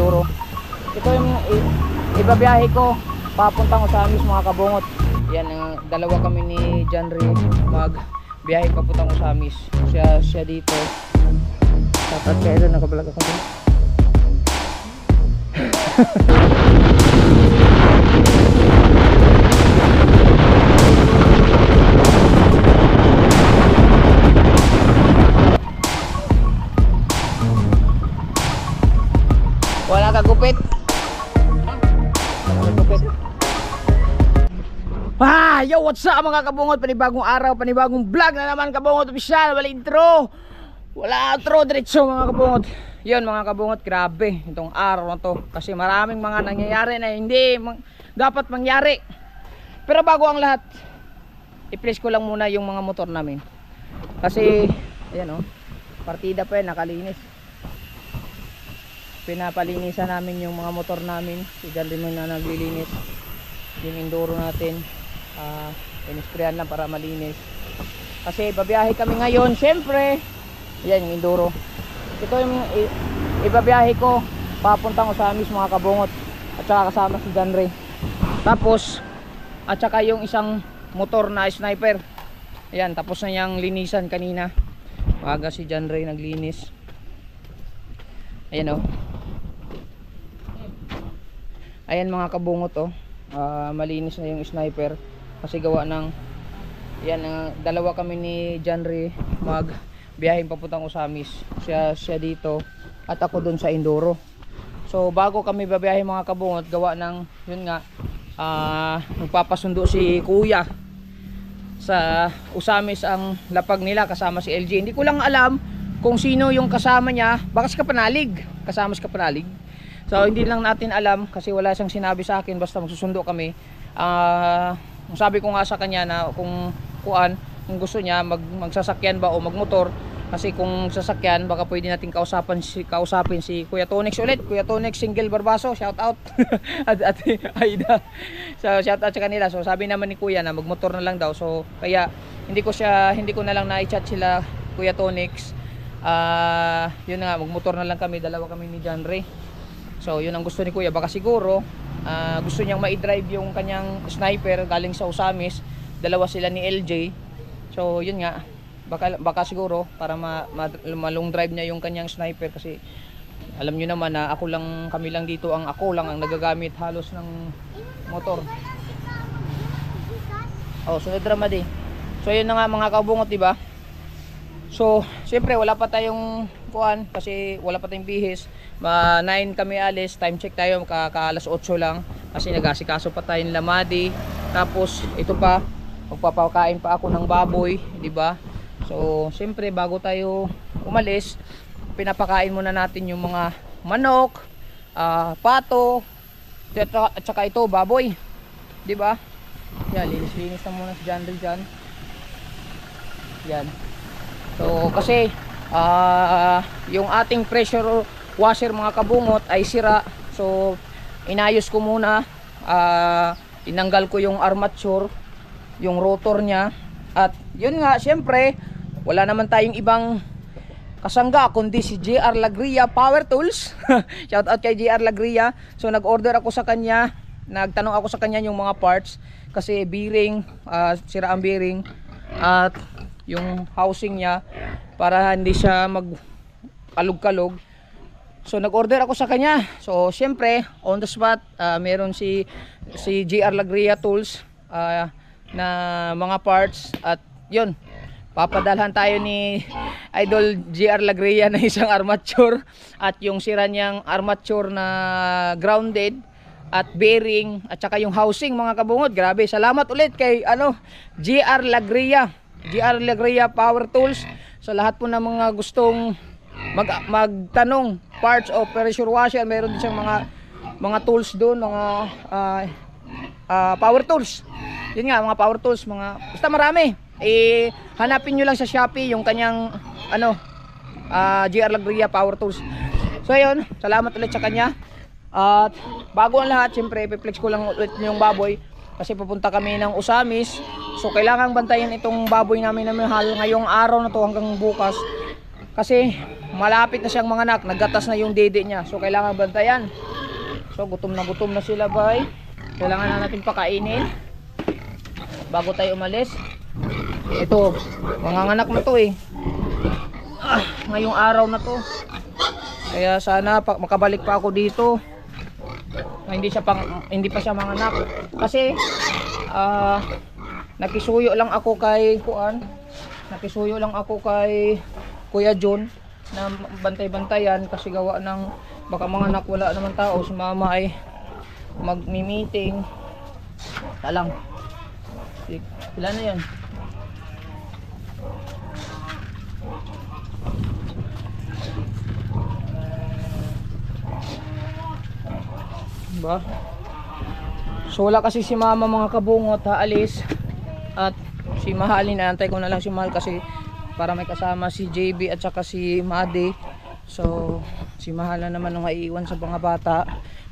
Indoro. Ito yung ibabiyahe ko papuntang Osamis mga kabungot. Yan, dalawa kami ni John Ray magbiyahe papuntang Osamis. Siya dito. At kaya doon nakabalag ako dun. Wala kagupit. Yo, what's up mga kabungot? Panibagong araw, panibagong vlog na naman kabungot official. Wala intro, wala outro, diretso mga kabungot. Yun mga kabungot, grabe itong araw na to. Kasi maraming mga nangyayari na hindi dapat mangyari. Pero bago ang lahat, i-place ko lang muna yung mga motor namin. Kasi, ayan o, partida pa yun, nakalinis. Pinapalinisan namin yung mga motor namin. Si John din na naglilinis. Yung Indoro natin, inisprayan lang para malinis. Kasi babiyahe kami ngayon. Syempre, yan yung Indoro. Ito yung ibabiyahe ko papuntang Osamis mga kabungot. At saka kasama si John Ray. Tapos, at saka yung isang motor na sniper. Ayan, tapos na niyang linisan kanina. Maaga si John Ray naglinis. Ayan o. Ayan mga kabungot oh. Malinis na yung sniper kasi gawa ng yan, dalawa kami ni John Ray magbiyahe papuntang Osamis. Siya dito at ako dun sa Indoro. So bago kami babiyahe mga kabungot, gawa ng yun nga, magpapasundo si kuya sa Osamis ang lapag nila kasama si LG. Hindi ko lang alam kung sino yung kasama niya. Baka si Kapanalig, kasama si Kapanalig. So hindi lang natin alam kasi wala siyang sinabi sa akin, basta magsusundo kami. Sabi ko nga sa kanya na kung kung gusto niya magsasakyan ba o magmotor, kasi kung sasakyan baka pwede natin kausapin si Kuya Tonix ulit. Kuya Tonix Single Barbaso, shout out. at Aida. So shout out sa kanila. So sabi naman ni Kuya na magmotor na lang daw. So kaya hindi ko na lang na-chat sila Kuya Tonix. Yun nga, magmotor na lang kami, dalawa kami ni John Ray. So yun ang gusto ni Kuya, baka siguro gusto niyang ma-drive yung kanyang sniper galing sa Osamis. Dalawa sila ni LJ. So yun nga, baka siguro para ma-long drive niya yung kanyang sniper. Kasi alam niyo naman na kami lang dito ang nagagamit halos ng motor. Oh, sunod drama din. So yun na nga mga kabungot, diba? So siyempre wala pa tayong kuan kasi wala pa tayong bihis. 9 kami alis, time check tayo, alas 8 lang kasi nag-asikaso pa tayo ng lamadi. Tapos ito pa, magpapakain pa ako ng baboy, di ba? So siyempre bago tayo umalis, pinapakain muna natin yung mga manok, pato, at saka ito baboy, di ba? Yan, linis na muna si John Ray dyan. Yan. So kasi yung ating pressure washer mga kabungot ay sira. So inayos ko muna, tinanggal ko yung armature, yung rotor nya. At yun nga, syempre wala naman tayong ibang kasangga kundi si JR Lagria Power Tools. Shout out kay JR Lagria. So nag-order ako sa kanya, nagtanong ako sa kanya yung mga parts kasi bearing, sira ang bearing at yung housing niya para hindi siya mag-alog-kalog. So nag-order ako sa kanya. So syempre on the spot, meron si JR Lagria Tools na mga parts. At yun, papadalhan tayo ni Idol JR Lagria na isang armature at yung sira niyang armature na grounded at bearing at saka yung housing mga kabungod. Grabe, salamat ulit kay JR Lagria Power Tools. Sa lahat po ng mga gustong magtanong parts o pressure washer, meron din siyang mga tools doon, mga power tools. Yun nga, mga power tools, basta marami. Hanapin nyo lang sa Shopee yung kanyang JR Lagria Power Tools. So ayun, salamat ulit sa kanya. At bago ang lahat, siyempre ipiplex ko lang ulit yung baboy kasi pupunta kami ng Osamis. So kailangan bantayan itong baboy namin na mahal ngayong araw na to hanggang bukas. Kasi malapit na siyang manganak, naggatas na yung dede niya. So kailangan bantayan. So gutom na sila, bay. Kailangan na natin pakainin bago tayo umalis. Ito, manganganak na to eh. Ngayong araw na to. Kaya sana makabalik pa ako dito. Hindi pa siya manganak. Kasi nakisuyo lang ako kay Kuya John na bantay-bantayan kasi gawa ng baka manganak, wala naman tao, si mama ay magmi-meeting. Talang. Ilan na 'yan? Ba? So wala kasi si mama, mga kabungot, haalis. At si Mahal, inaantay ko na lang si Mahal kasi para may kasama si JB at saka si Madi. So si Mahal na naman ang maiiwan sa mga bata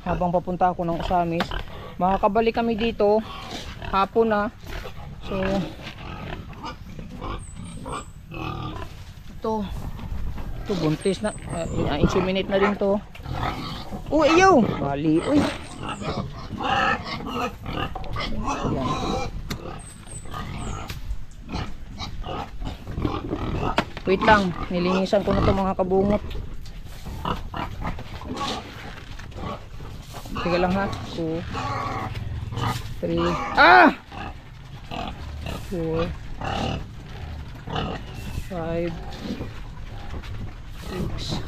habang papunta ako ng Usamis. Makakabalik kami dito hapon na. So ito buntis na, inseminate na rin to. Uy, iyo! Bali, uy! Yan. Wait lang, nilinisan ko na to, mga kabungot. Teka lang ha. 2 3 4 5 6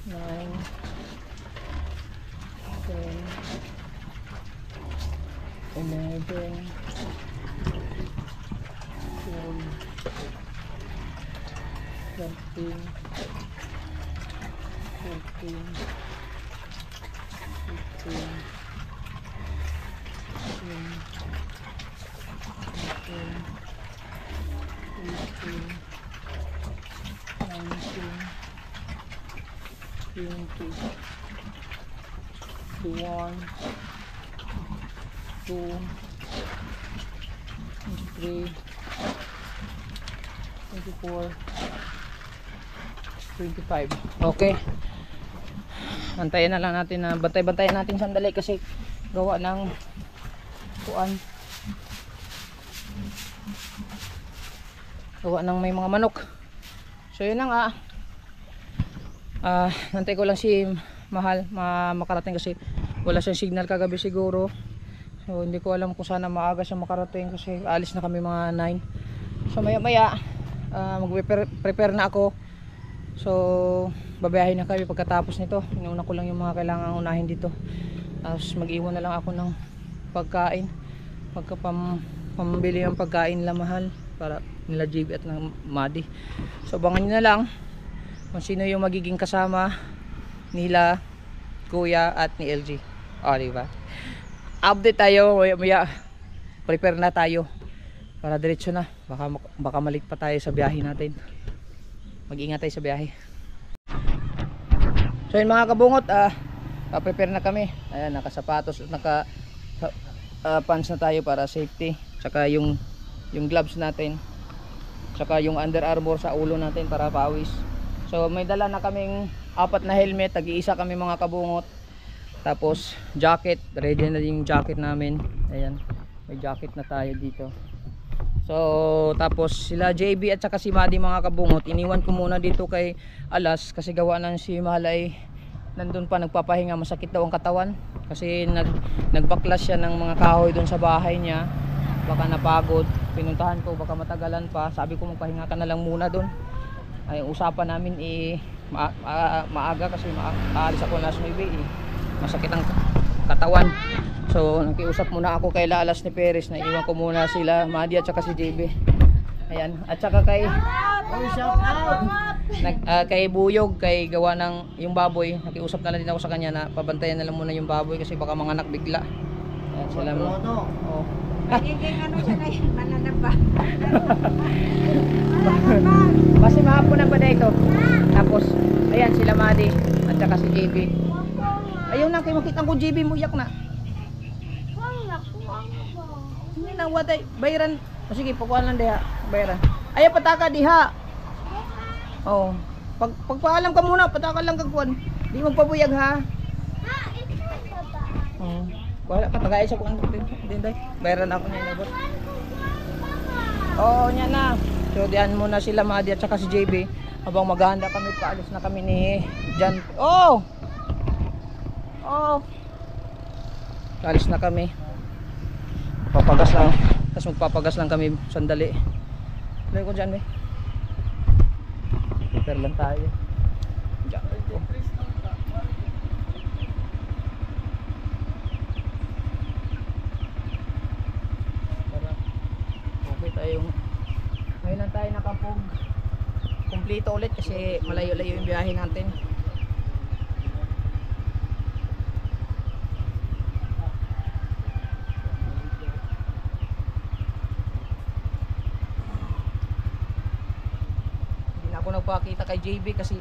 9 10 11 12 13 14 15 21, 2, 23, 24, 25. Okay. Antayin na lang natin na bantay-bantayan natin sandali kasi gawa ng gawa ng may mga manok. So yun na nga. Nantay ko lang si Mahal makarating kasi wala siyang signal kagabi siguro. So hindi ko alam kung sana maaga siya makarating kasi alis na kami mga 9. So maya maya mag-prepare na ako. So babayahin na kami pagkatapos nito. Inuuna ko lang yung mga kailangan unahin dito. Tapos mag-iwan na lang ako ng pagkain. Pambili ng pagkain nila Mahal para nila JB at ng Madi. So abangan nyo na lang kung sino yung magiging kasama nila Kuya at ni LG. O diba? Update tayo maya. Prepare na tayo para diretso na. Baka malit pa tayo sa biyahe natin. Mag-ingat tayo sa biyahe. So yun mga kabungot, prepare na kami. Ayan, nakasapatos at naka pants na tayo para safety. Tsaka yung gloves natin. Tsaka yung Under Armour sa ulo natin para pawis. So may dala na kaming 4 na helmet, tag-iisa kami mga kabungot. Tapos jacket, ready na yung jacket namin. Ayan, may jacket na tayo dito. So tapos sila JB at saka si Madi mga kabungot, iniwan ko muna dito kay Alas kasi gawa ng si Mahal ay nandun pa nagpapahinga, masakit daw ang katawan kasi nagbaklas siya ng mga kahoy dun sa bahay niya. Baka napagod, pinuntahan ko baka matagalan pa, sabi ko magpahinga ka na lang muna dun. Ay usapan namin maaga kasi aalis ako last Monday masakit ang katawan. So nakiusap muna ako kay Alas ni Perez na iwan ko muna sila Madi at saka si JB. Ayan, at saka kay kay Buyog, kay gawa ng yung baboy, nakiusap na lang din ako sa kanya na pabantayan na lang muna yung baboy kasi baka manganak bigla. Ayan sila mo. Oh. Magiging ano siya na yun, mananaba. Kasi mahapon na ba na ito? Tapos, ayan sila Madi at saka si JB. Ayaw na kayo makita ko JB mo yak na. na watay bayaran. O sige, pagkuhan lang diha, bayaran. Ay pataka diha. Oh. Pagpaalam ka muna, pataka lang kagkuan. Di magpabuyag ha. Oh. Wala pa tagay sa kuan din day. Bayaran ako na inabot. Oo, nya na. So diyan muna sila Madi at saka si JB habang maghahanda kami, paalis na kami ni Jan. Oh. Oh. Paalis na kami. Papagas lang. Tapos magpapagas lang kami sandali. Lay ko diyan, eh. Prepare lang tayo. Diyan ko. Okay tayong ngayon lang tayo nakapog kumpleto ulit kasi malayo-layo yung biyahe natin. Hindi na ako nagpakita kay JB kasi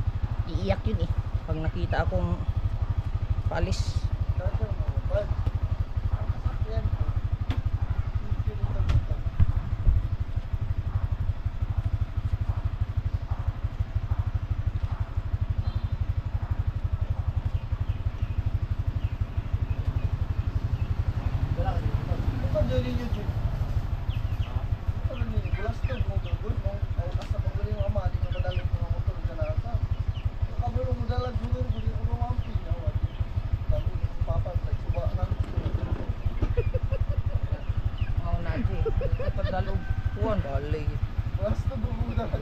iiyak yun eh pag nakita akong paalis.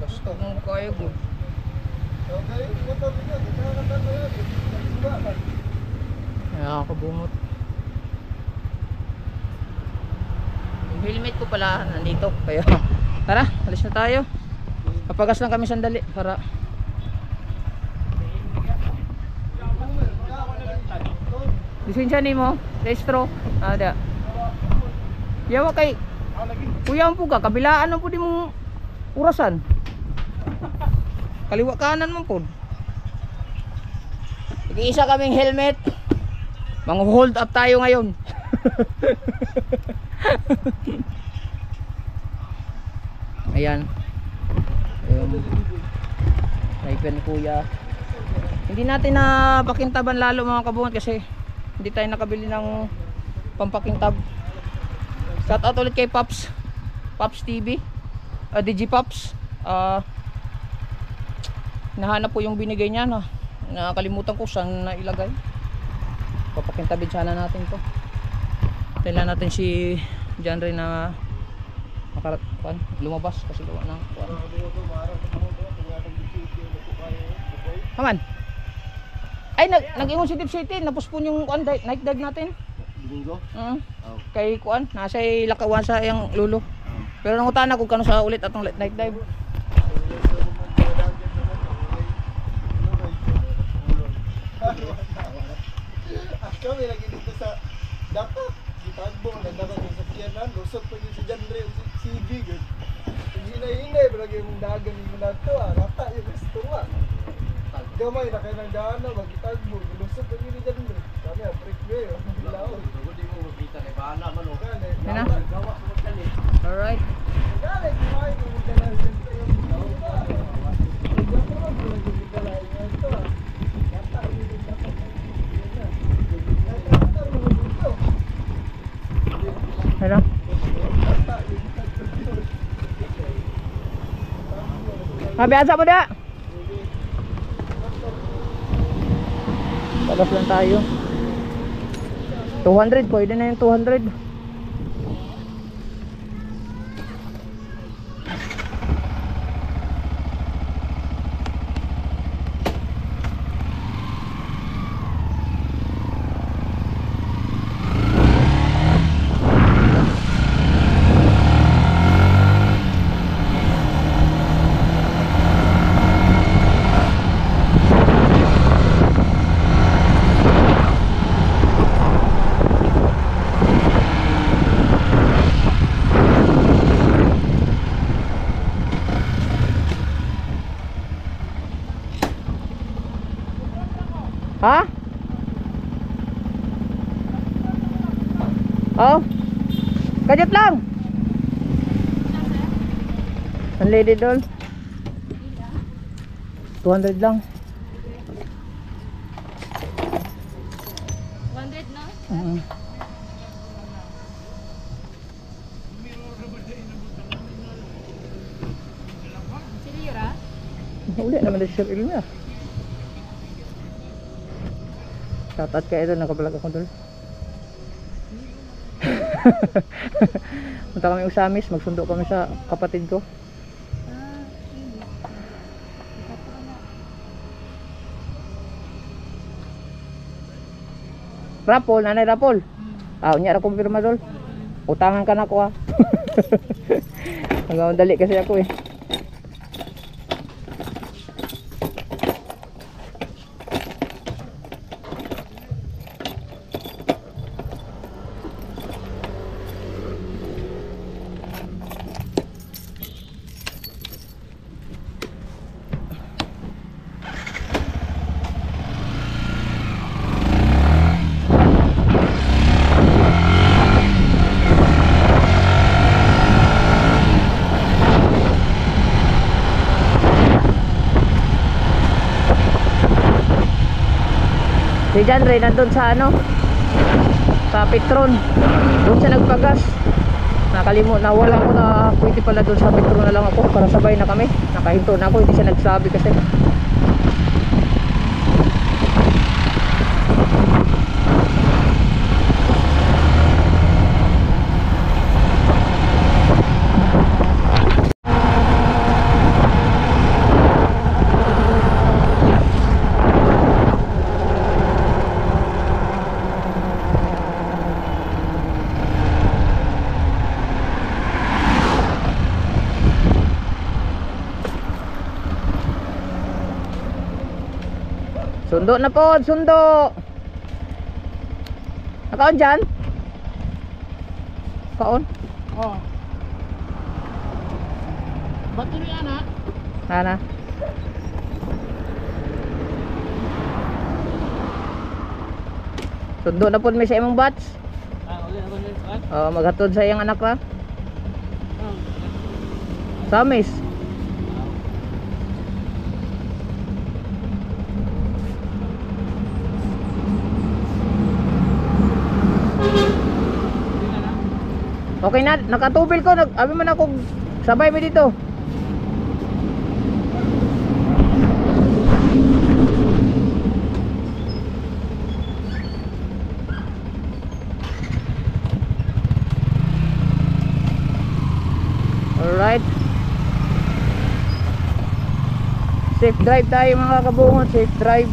Basta mo kaya good. Nakakabungot. Yung helmet ko pala nandito. Kaya tara, alis na tayo. Papagas lang kami sandali para lisensya ni mo, registro. Ada. Yawa kay kuya mo ka, kabilaan mo po di mong urasan. Kaliwa kanan mo po. Isa kaming helmet. Mang-hold up tayo ngayon. Ayan. Sniper ni kuya. Hindi natin na pakintaban lalo mga kabungat kasi hindi tayo nakabili ng pampakintab. Shout out ulit kay Pops TV, Digipops. Nahanap po yung binigay niya na nakalimutan ko saan na ilagay. Papakintabin sana natin to. Kailan natin si John Ray na lumabas kasi gawa ng Haman. Ay nag-ingon si Deep City, napuspon yung night dive natin. Domingo? Kay kuan, nasa Lakawan sa yung lulo. Pero nangutan ako kano sa ulit atong night dive. Kami lagi dito sa dapat gitagbo nagdapat yung sakyanan, lusot pa yung si Jandre si Big. Hinay-hinay lagi yung dagan yung nato rata yung gusto gamay na kayo ng daan na magitagbo, lusot pa yung ni Jandre. Kami break kayo, bilaw. Hindi mo makita kay bahala man o. Yan na. Alright. Galing kumain kung magdala yung Hello. Biasa mo dah. Pagas lang tayo. 200, pwede na yung 200. Ha? Oh. Kajat lang. Unleaded doll. 200 lang. 100 no? Sino yura? Uli naman na siya ilmi ah. Shoutout kayo doon, nakabalag ako doon. Punta kami Usamis, magsundo kami sa kapatid ko. Rapol, nanay Rapol. Ah, unya ra kumpirma dol. Utangan ka na ko ah. Hanggang dali kasi ako eh. Si John Ray nandun sa ano, sa Petron. Doon siya nagpagas. Nakalimut, nawala ko na pwede pala doon sa Petron na lang ako para sabay na kami. Nakahinto na ako, hindi siya nagsabi kasi. Sundo na po, sundo. Nakaon dyan? Kaon? Oh. Battery anak. Ana. Sundo na po may sa imong bats. Maghatod sa iyang anak ra. Samis. Okay na, nakatubil ko, abi man ako sabay mi dito. Alright. Safe drive tayo mga kabungot, safe drive.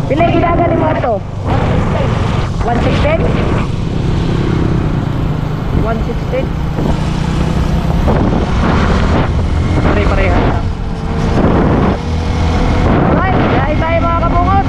Pila yung ginagan ni mo ito? 116? 116? Pare-pareha lang. Alright, dahil tayo mga kabungot.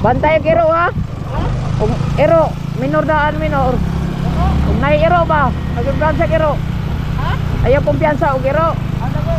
Bantay ang iro ha. Kung iro, minor daan minor. Kung nai iro ba? Nagpumpiyansa iro. Ha? Ayaw pumpiyansa og iro. Ano ko?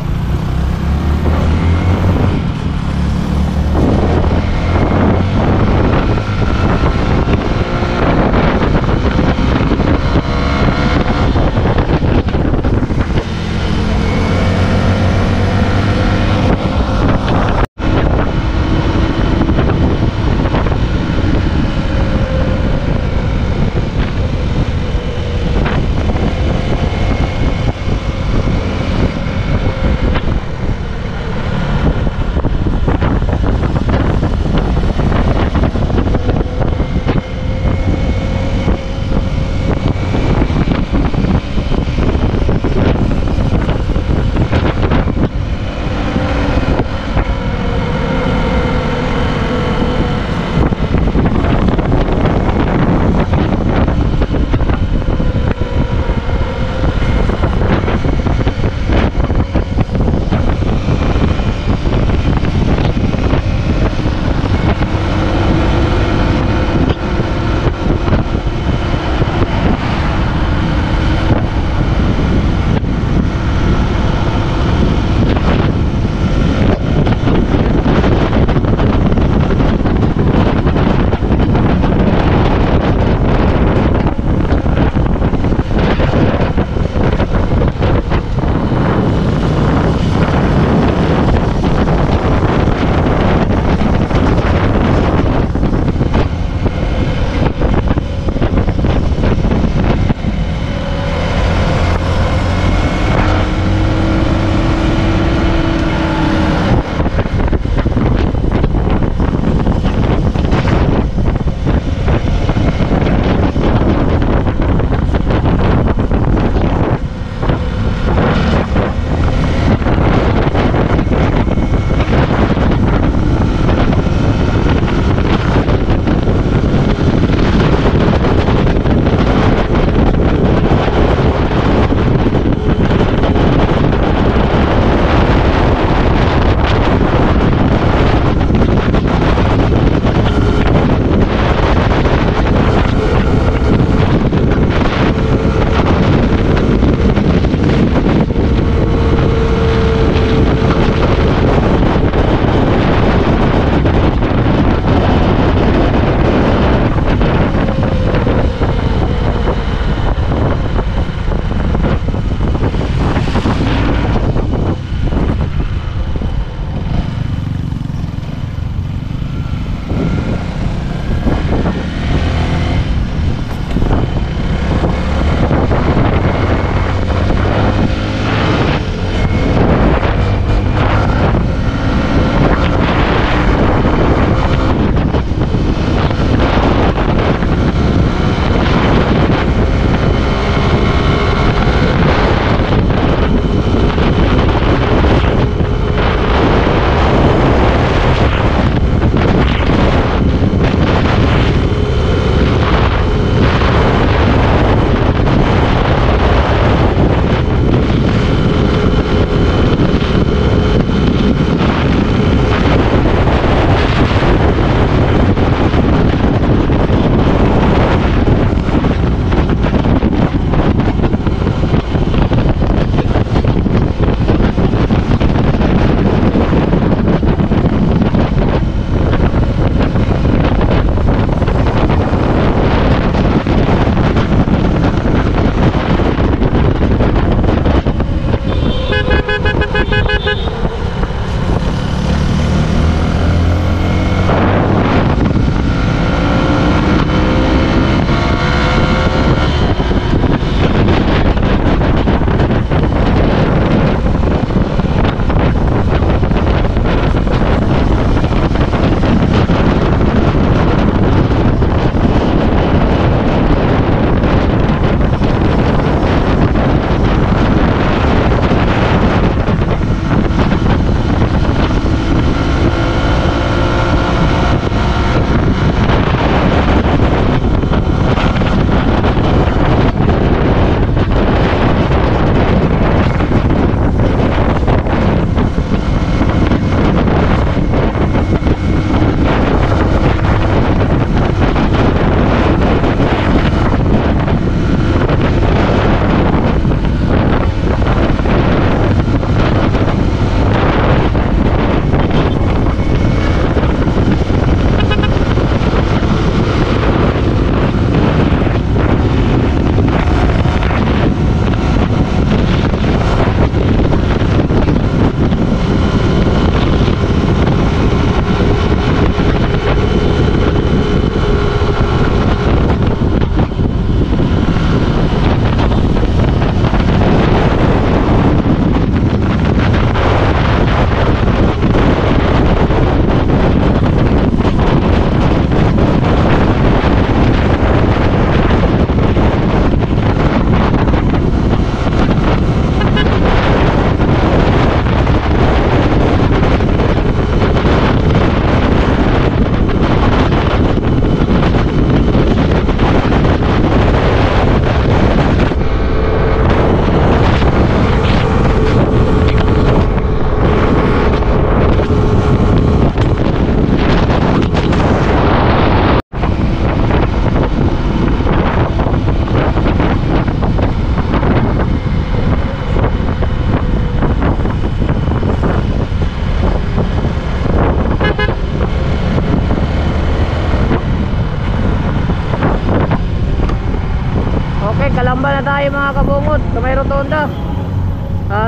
Bababa na tayo mga kabungot sa may rotonda.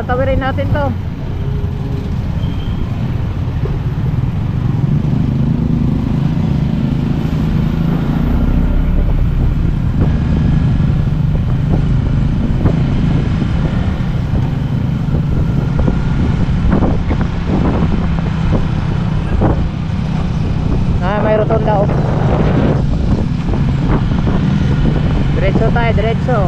Tawirin natin to. May rotonda oh. Diretso tayo, diretso.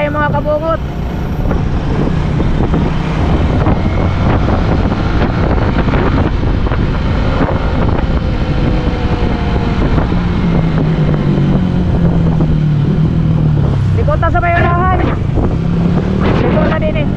tayo mga kabungot. Likod na sa bayunahan. Likod na din eh.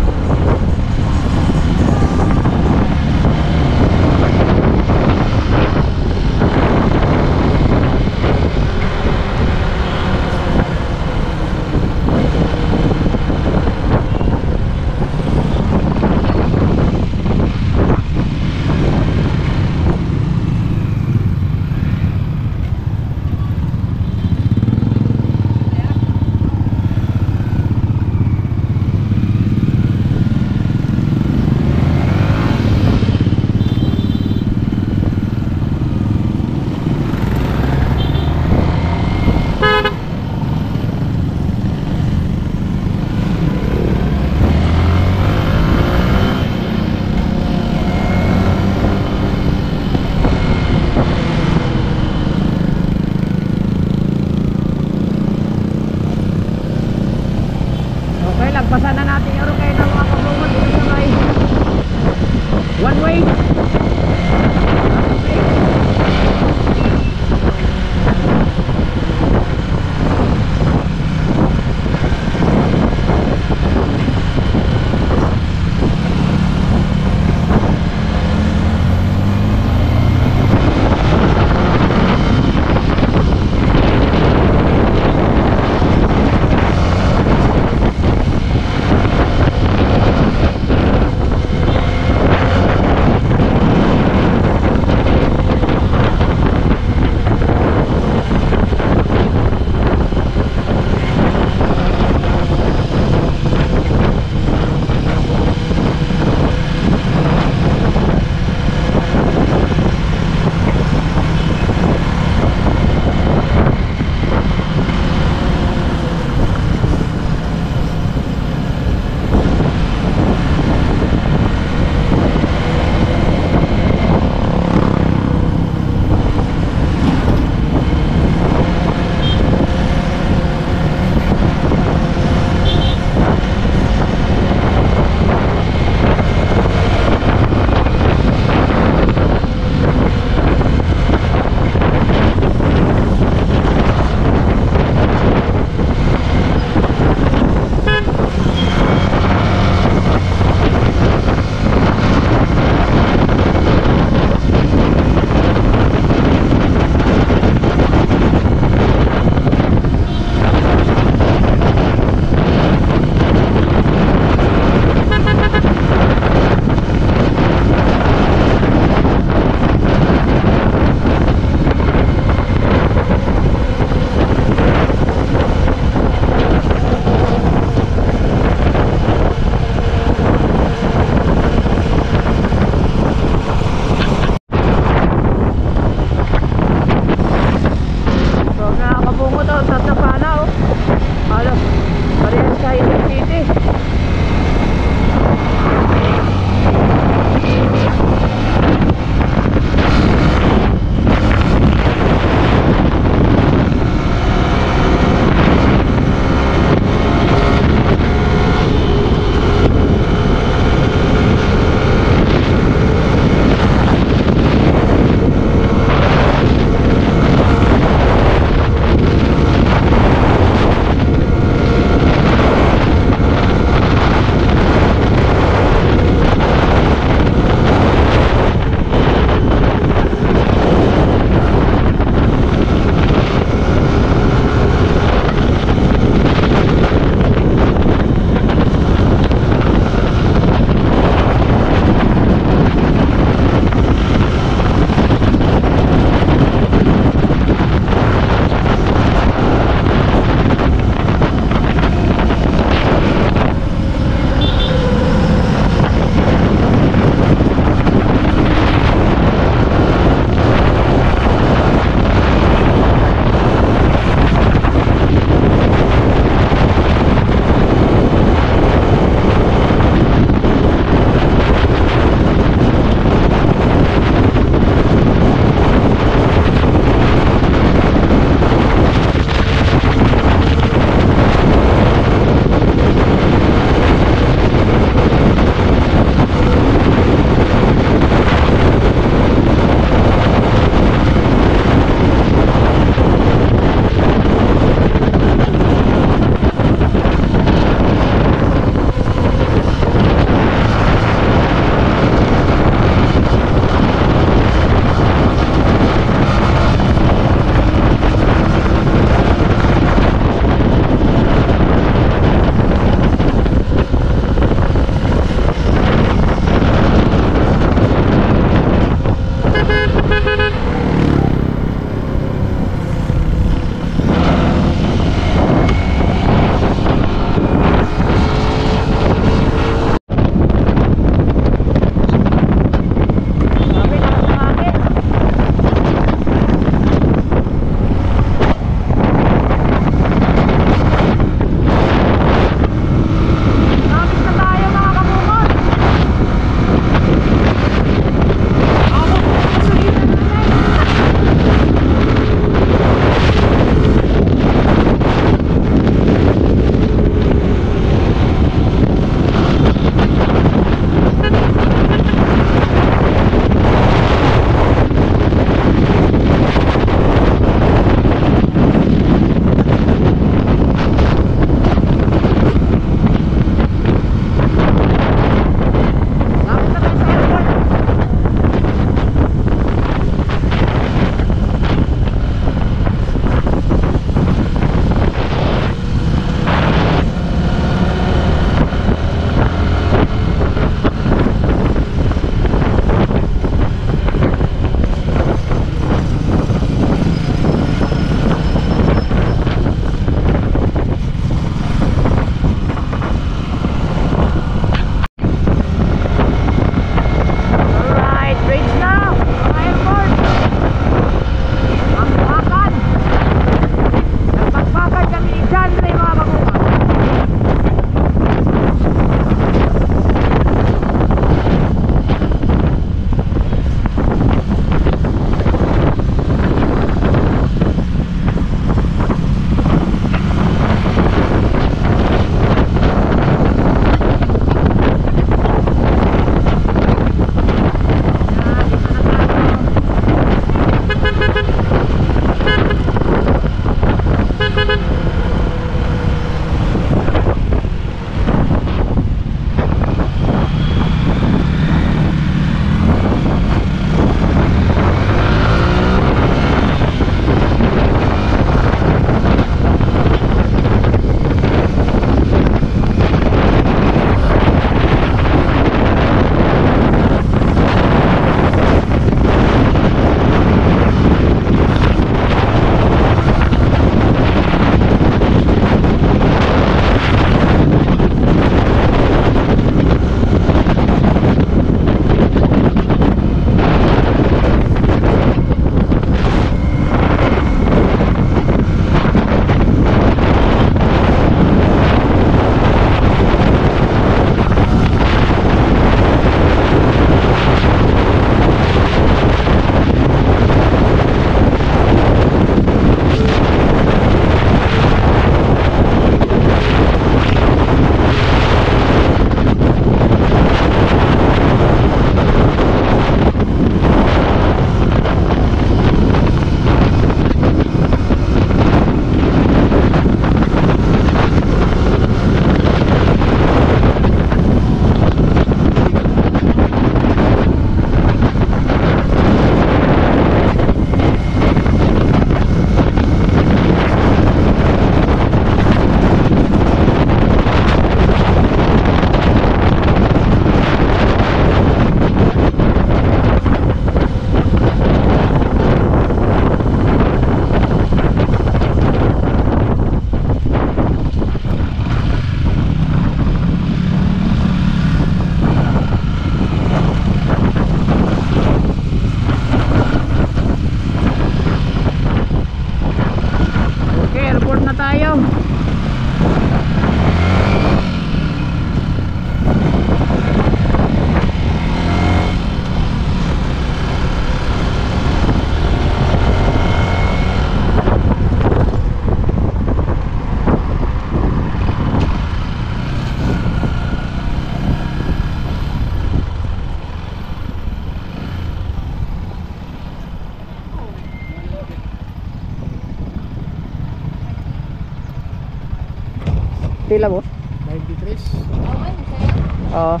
Pila boss? 93. Okay, masaya. Oo.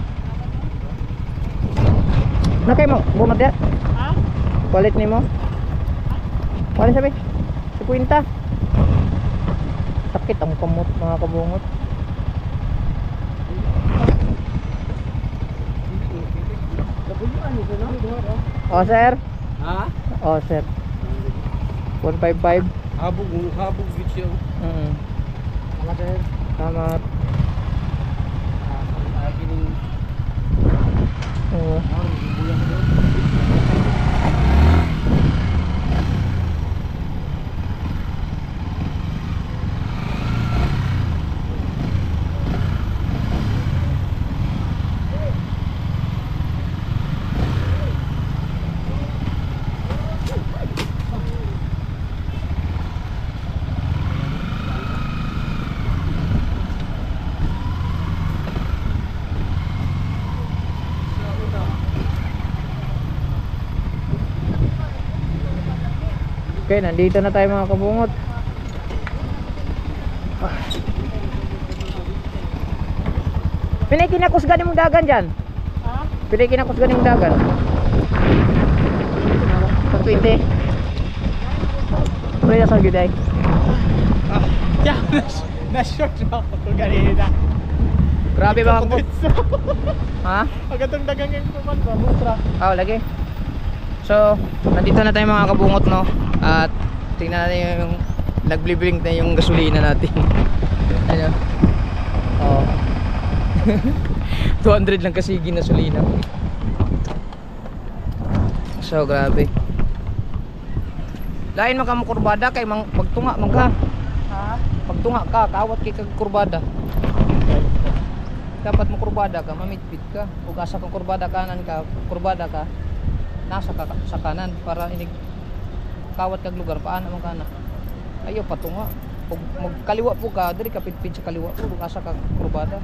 Na kayo mo? Bunot yan? Ha? Kulit ni mo? Kulit sabi? 50. Sakit ang kamot mga kabungot. Oh sir? Ha? Oh sir. 155. Habog gid siya. Tama sir. Salamat. Akin Oo. bulan ko. Okay, nandito na tayo mga kabungot. Pinay kinakusgan yung dagan dyan. Ha? Pinay kinakusgan yung dagan. 120. Pwede na sa giday. Yeah, na-short na ako kanina. Grabe mga kabungot. Ha? Agatong dagang yung puman ba? Mutra. Oh, lagi. So, nandito na tayo mga kabungot, no? At tingnan natin yung nagbliblink na yung gasolina natin. Ano? Oh. 200 lang kasi ginasolina. So, grabe. Lain man ka mo kurbada kay magtunga man ka. Ha? Pagtunga ka, kawat kay kag kurbada. Dapat mo kurbada ka, mamitpit ka. Ug asa kang kurbada kanan ka, kurbada ka. Nasa ka sa kanan para inig kawat kag lugar paana man kana. Ayo patunga. Ug magkaliwa po ka, diri ka pitpit sa kaliwa po ug asa ka kurbada.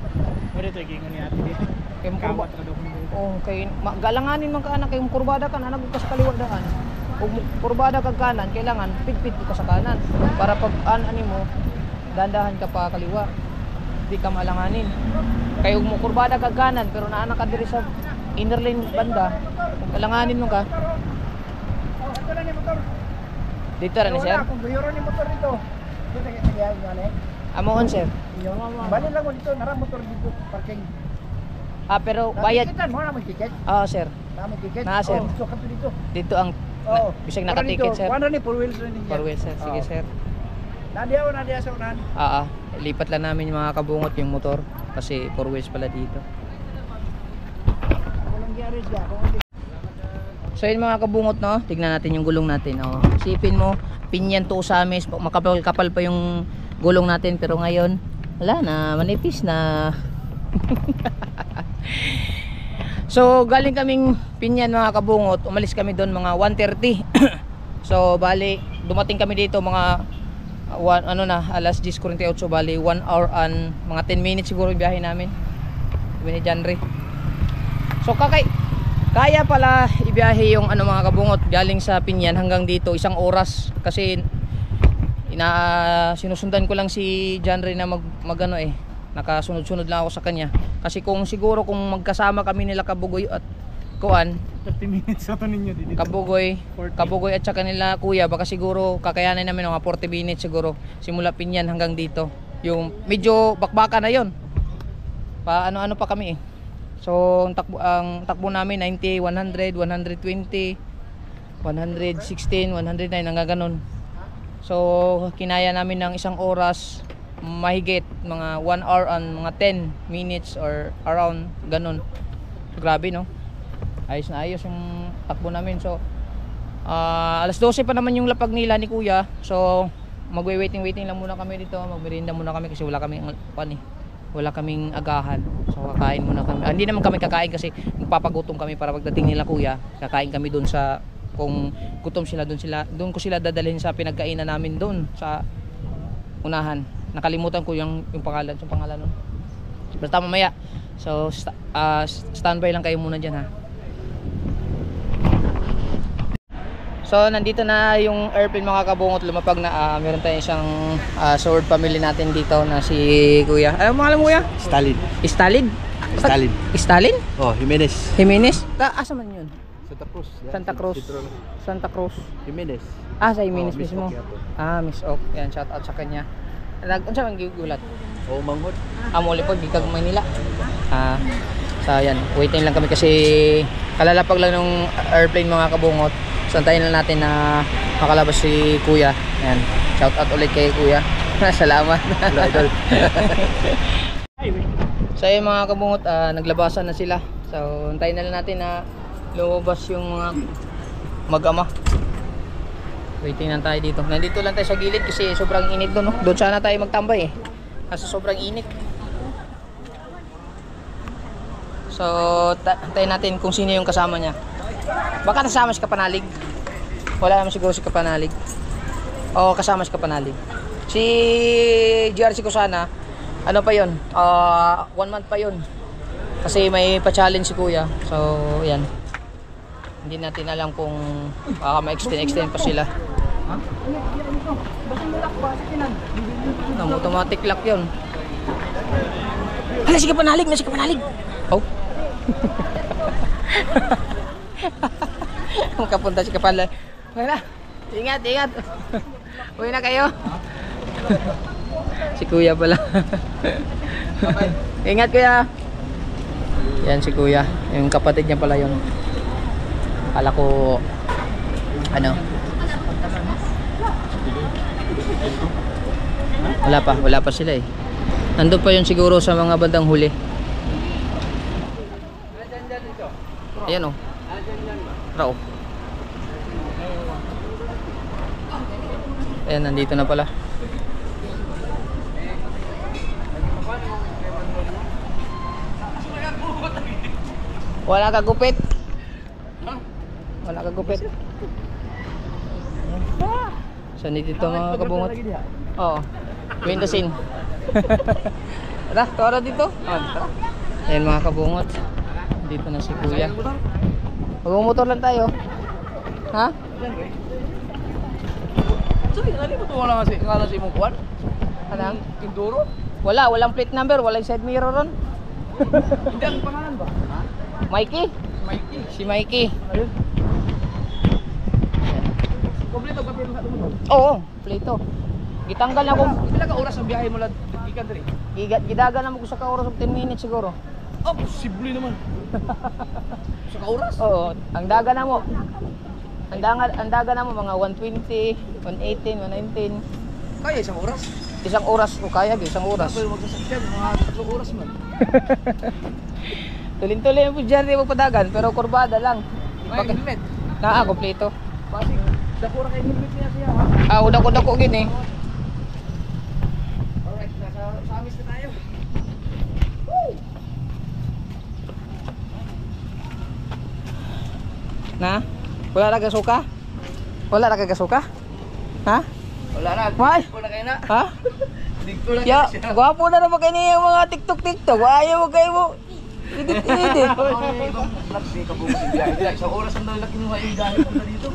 Pwede ito gingon ni ate dito. Kay mo Kawat kurbada. ka daw kung Oh, kay galanganin man ka ana kay mo kurbada ka nanag ka sa kaliwa daan. Ug kurbada kag kanan kailangan pitpit ka sa kanan para pag ani mo dandahan ka pa kaliwa. Di ka malanganin. Kay ug mo kurbada kag kanan pero naana ka diri sa inner lane banda. Kung kalanganin mo ka. ito na ni motor. Dito ra ni sir. Kung guyoro ni motor dito. Dito kay nagyay ngani. Amoon sir. Bali lang mo dito, nara motor dito parking. Ah pero bayad. Ticket mo na mo ticket. Ah sir. Na mo ticket. Na, sir. Oh, so kanto dito. Dito ang Oh. bisag naka-ticket sir. Wala ni four wheels rin niya. Forward sir. Sige Oh. sir. Nadia sa unahan. Lipat lang namin yung mga kabungot yung motor kasi 4 wheels pala dito. Ako lang gyari siya. So yun mga kabungot, no, tignan natin yung gulong natin. Oh, sipin mo, pinyan to Samis, makapal-kapal pa yung gulong natin pero ngayon wala na, manipis na. So galing kaming Pinyan mga kabungot, umalis kami doon mga 1:30. So bali dumating kami dito mga alas 10:48, bali 1 hour and mga 10 minutes siguro yung biyahe namin. Sabi ni Janry. So kaya pala ibiyahe yung mga kabungot galing sa Pinyan hanggang dito 1 oras kasi sinusundan ko lang si Janry na nakasunod-sunod lang ako sa kanya kasi kung siguro kung magkasama kami nila Kabugoy at Kuan 30 minutes sa to ninyo dito. Kabugoy at saka nila kuya baka siguro kakayanin namin mga 40 minutes siguro simula Pinyan hanggang dito yung medyo bakbaka na yon pa ano pa kami eh. So ang takbo namin 90, 100, 120, 116, 109 hanggang ganun. So kinaya namin ng 1 oras mahigit mga 1 hour and mga 10 minutes or around ganun. So, grabe no. Ayos na ayos yung takbo namin. So alas 12 pa naman yung lapag nila ni kuya. So magwe-waiting lang muna kami dito. Magmerienda muna kami kasi wala kaming agahan. So kakain muna kami. Hindi naman kami kakain kasi magpapagutom kami para pagdating nila kuya, kakain kami doon sa kung gutom sila doon ko sila dadalhin sa pinagkainan namin doon sa unahan. Nakalimutan ko yung pangalan nun. Basta mamaya. So standby lang kayo muna diyan ha. So nandito na yung airplane mga kabungot, lumapag na. Meron tayong isang sword family natin dito na si Kuya. Ano pangalan mo Kuya? Stalin. Stalin? Stalin. Stalin? Oh, Jimenez. Jimenez? Asa man yun? Santa Cruz. Santa Cruz. Santa Cruz. Jimenez. Sa Jimenez mismo. Miss Ok. Yan, shout out sa kanya. Unsa man gigulat? Oh, manghod. Muli po gikag Maynila. So yan, waiting lang kami kasi kalalapag lang ng airplane mga kabungot. So antayin lang natin na makalabas si Kuya. Yan, shout out ulit kay Kuya. Salamat. Idol. So yung mga kabungot, naglabasan na sila. So antayin na lang natin na lumabas yung mga mag-ama. Waiting lang tayo dito. Nandito lang tayo sa gilid kasi sobrang init doon, no? Doon sana tayo magtambay kasi sobrang init. So tayo natin kung sino yung kasama niya. Baka nasama si Kapanalig. Wala naman siguro si Kapanalig. O kasama si Kapanalig. Si GRC ko sana, ano pa yun, 1 month pa yun. Kasi may pa-challenge si Kuya. So yan, hindi natin alam kung baka ma-extend pa sila. Automatic lock yun. Hala, si Kapanalig! May si Kapanalig! Oh. Makapunta si Kapanalig. Okay na. Ingat, ingat. Uwi na kayo. Si Kuya pala. Ingat Kuya. Yan si Kuya. Yung kapatid niya pala yun. Akala ko wala pa sila eh. Nandun pa yun siguro sa mga bandang huli. Ayan o. Rao. Ayan, nandito na pala. Wala ka gupit. Wala ka gupit. So dito mga kabungot. Oo. Windosin. Tara, tara dito. Tara. Ayan mga kabungot. Dito na si Kuya. Mag-motor lang tayo. Ha? Sorry, nali mo to wala kasi kala si mong kuan? Anong? Enduro? Walang plate number, walang side mirror ron. Hindi ang pangalan ba? Ha? Mikey? Mikey. Si Mikey. Ayun. Kompleto ka pero sa mo. Oo, plate. Gitanggal na ko. Pila ka oras ang biyahe mo lang gikan diri? Gidagan na mo ko sa ka-oras of 10 minutes siguro. Posible naman. Sa ka oras? Oo, ang daga na mo. Ang daga na mo mga 120, 118, 119. Kaya isang oras? Isang oras ko kaya, isang oras. Pero magsasakyan mga 3 oras man. Tulin-tulin po dyan, di magpadagan, pero kurbada lang. May helmet. Kompleto. Basig, dakura kay helmet niya siya ha. Udako-dako gini. Alright, nasa amis na tayo. Na? Wala na kasuka? Wala na kasuka? Ha? Wala na. Why? Wala kayo na. Ha? Dito lang Ya, siya. gwapo na naman kayo niya yung mga TikTok. Ayaw mo kayo mo. Edit. Ibang vlog di ka bukas biyahe. Isang oras ang laki mo ay biyahe punta dito.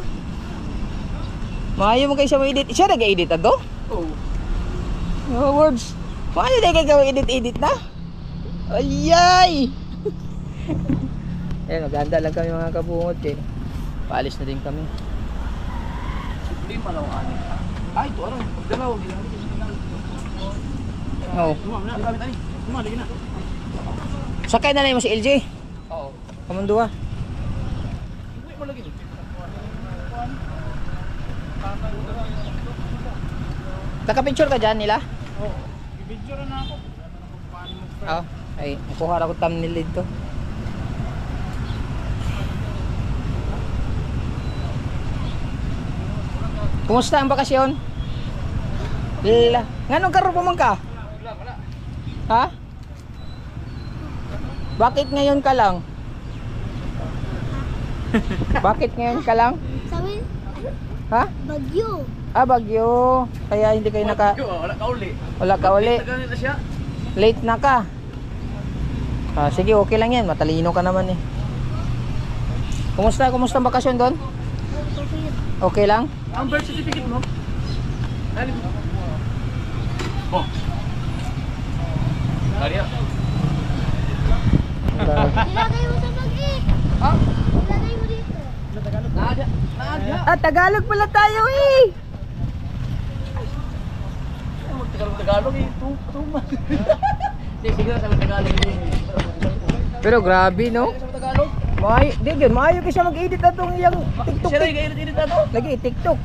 Maayo mo kayo siya ma-edit. Siya nag-edit ato? Oh. No words. Maayo na kayo edit na? Ayay! Ayan, maganda lang kami mga kabungot eh. Paalis na din kami. Hindi pa lang ani. Ay, ito ano? Dalaw, ginamit. Oo. Tumama na, gamit ani. Tumama lagi na. Sakay na lang mo si LJ. Oo. Kamandua. Uwi mo lagi. Naka-picture ka dyan nila? Oo. I-video na ako. Oo. Ay, nakuha ako thumbnail dito. Kumusta ang bakasyon? Lila. Nganong karo pa man ka? Wala. Ha? Bakit ngayon ka lang? Bakit ngayon ka lang? Sabi, Ha? bagyo. Bagyo. Kaya hindi kayo Wala ka uli. wala ka uli. Tagal na siya. Late na ka. Sige, okay lang yan. Matalino ka naman eh. Kumusta ang bakasyon doon? Okay lang? Ang birth certificate mo? Dali mo. Oh. Dali ah. Ilagay mo sa bag-it. Ha? Ilagay mo dito. Naadya. Naadya. Tagalog pala tayo eh! Tagalog eh. Tumas. Hindi, sige na sabi Tagalog eh. Pero grabe no? Sabi Tagalog. Di yun, maayo kasi mag-edit na itong iyang TikTok. Siya na nag-edit na to. Lagi, TikTok.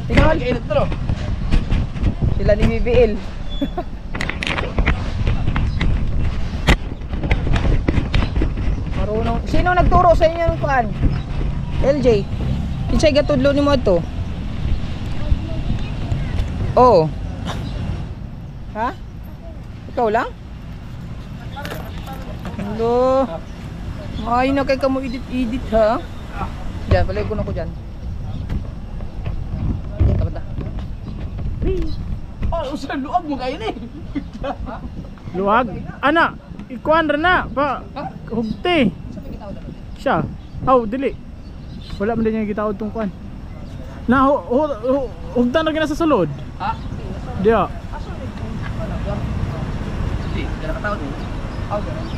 Tingnan. Tingnan, Nag-edit to. sila ni BBL. Marunong. Sino nagturo sa inyo ng kuan? LJ. Kinsay gatudlo ni mo to? Oh. Ha? Ikaw lang? Hello. Ay na kay kamo edit ha. Diyan, palay ko na ko diyan. Dapat na. Oh, usan luag mo kayo ni. Luwag. Ana, ikuan ra na pa. Hugti. Siya. Aw, dili. Wala man din niya gitaod tong kuan. Na hugtan na gina sa sulod. Ha? Dia. Hindi, kaya nakatawad eh. Oh, gano'n.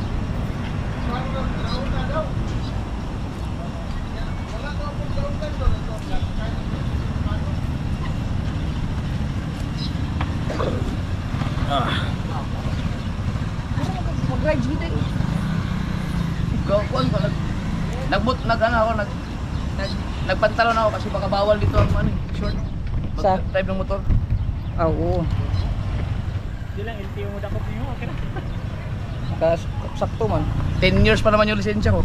Mag-ride dito eh. Kuan ko nagpantalon ako kasi baka bawal dito ang ano, short. Sa? Drive ng motor. Ah, oo. Di lang LTO mo dakop niyo, okay na. Sakto man. 10 years pa naman yung lisensya ko.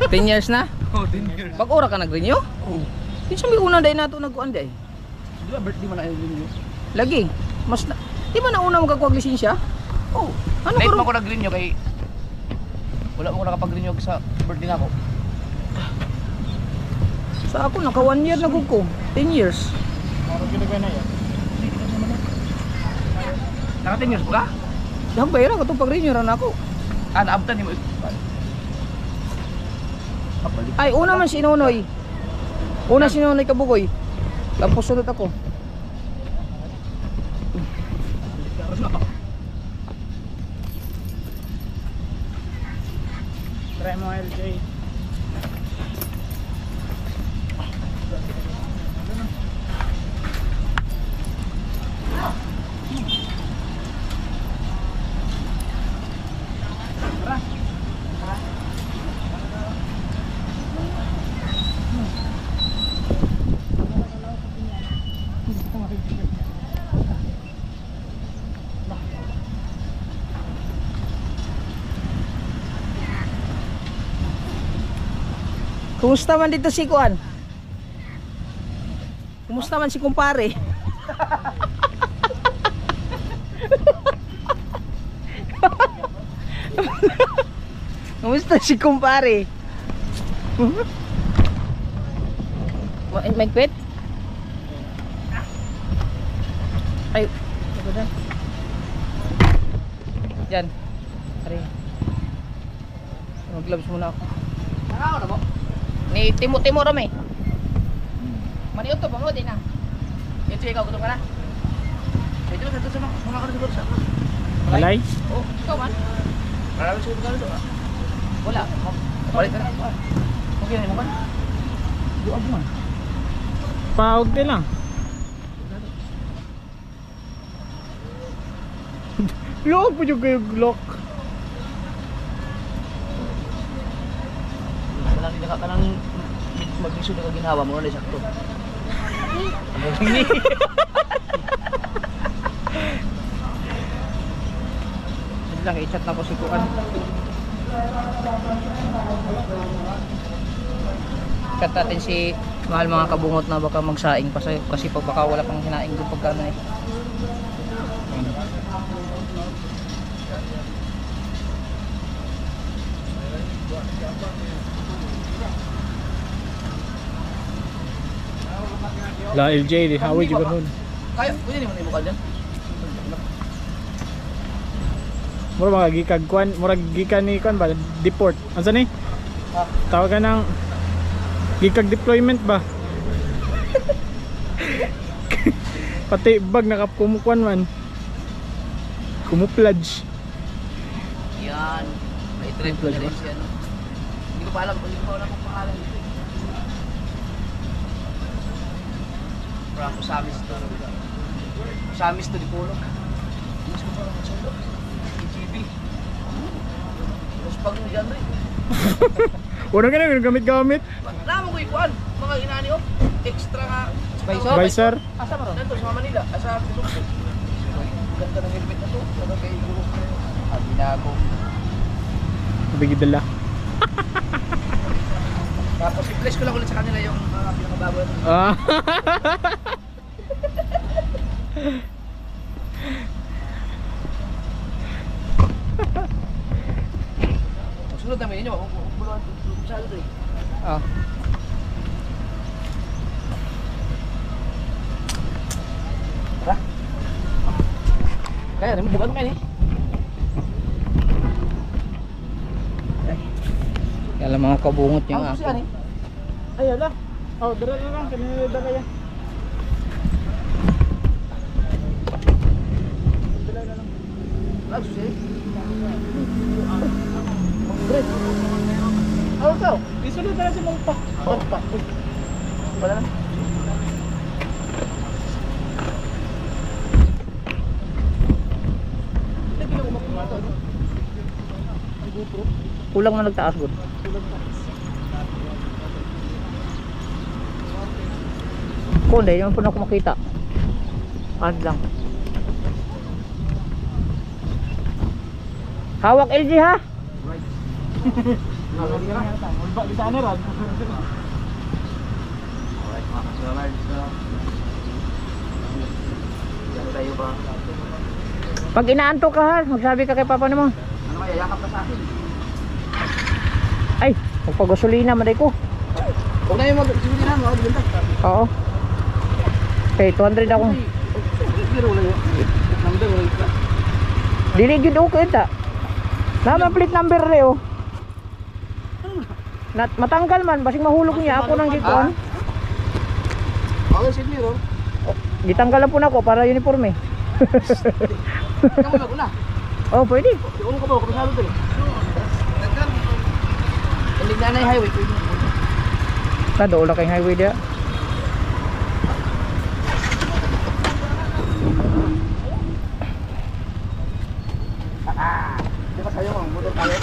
10 years na? Oh, 10 years. Pag ora ka nag-renew? Oo. Kinsa may una day nato nagkuan day? Di ba birthday mo na yun yun? Lagi. Mas na, di ba nauna mo kakuha lisensya? Oo. Ano Late karon? mo ko nag-renew kay wala mo ko nakapag-renew sa birthday na ako. Sa ako naka 1 year na gud ko. 10 years. Maro ginagay na yan. Naka 10 years pa ka? Dahang bayra ka itong pag-renew ran ako. Ah, naabtan ni mo. Kapalik. Ay, una man si Nonoy. Una si Nonoy Kabugoy. Tapos sunod ako. Try mo LJ. Kumusta man dito si Kuan? Kumusta man si kumpare? Kumusta si kumpare? May quit? Ay, ako dyan. Diyan. Pare. Mag-gloves muna ako. Nakaw na mo? Ni Timo Rome. Maniot to ba mo din na? Ito ikaw, gutom ka na? Ito sa muna ka na siguro sa. Alay? Oh, ikaw man. Maraming siguro ka na. Wala. Balik ka na. Okay na mo ba? Duwag mo. Pahugti lang. Lock po yung kayo lock. Kanang hindi ka kanang mag-iso na ginawa mo na sakto. Hindi lang, i-chat na ko si Kuan. Chat natin si mahal mga kabungot na baka magsaing kasi pag baka wala pang hinaing doon pagkano eh. La LJ, di hawid yung ganun. Kaya, pwede naman mo ka dyan. Mura mga gikag kuan, mura gikan ni kuan ba deport. Ansa ni? Ha? Tawagan ng Gikag deployment ba? Pati bag nakapumukuan man. Kumupladge. Yan. May trip ko na rin siya. No? Hindi ko pa alam kung kung pangalan nito. Parang Kusamis to. Kusamis to di Polo. Mas ko parang solo. EGB. Tapos pag ni John Ray. Wala ka na, gamit-gamit. Wala mo ko ikuan. Mga inani oh. Extra nga. Visor. Asa mo ron? Nandun sa Manila. Asa Pilong. Ganda ng helmet na to. Pero kay Guru. Sabi na ako. Bigi dala. Tapos i-place ko lang ulit sa kanila yung mga pinakabago. Ah. Sunod namin ninyo. Buluhan. Masyado to eh. Ah. Tara. Kaya rin, bukan mo kayo eh. Kaya lang mga kabungot yung Ang akin. Ay, ala. Oh, dala na lang. Kanina dala yan. Ang susi. Oh, so. Isunod na lang si Mong Pa. Wala na. Kulang man nagtaas gud. Kung hindi naman po na ako makita. Ad lang. Hawak LG ha? Ulba di sana ran. Alright mga kasalamay. Diyan tayo ba? Pag inaantok ka ha, magsabi ka kay papa mo. Ano kaya yakap na sa akin? Ay, magpagasolina maday ko. Huwag na yung mag-simulinan mo. Dibenta. Oo. Okay, 200 ako. Pero wala yun. Number wala yun. Dili gud okay ta. Nama plate number reo. Matanggal man basing mahulog niya ako nang gikuan. Okay, sige ro. Gitanggal na po nako para uniforme. Kamu mag-una. Oh, pwede. Yung ka ba? Kapasado to eh. Hindi na na yung highway. Nadola kay highway dia. Di ba kayo mga motor tayo?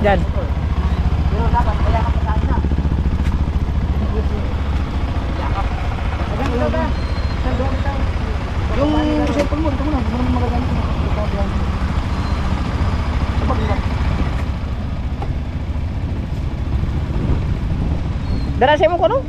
Diyan. Pero dapat kaya ka pa na. Yakap. Yung cellphone mo, ito mo na. Ito mo na magagamit mo. Sabag nila. Dara sa mo ko no?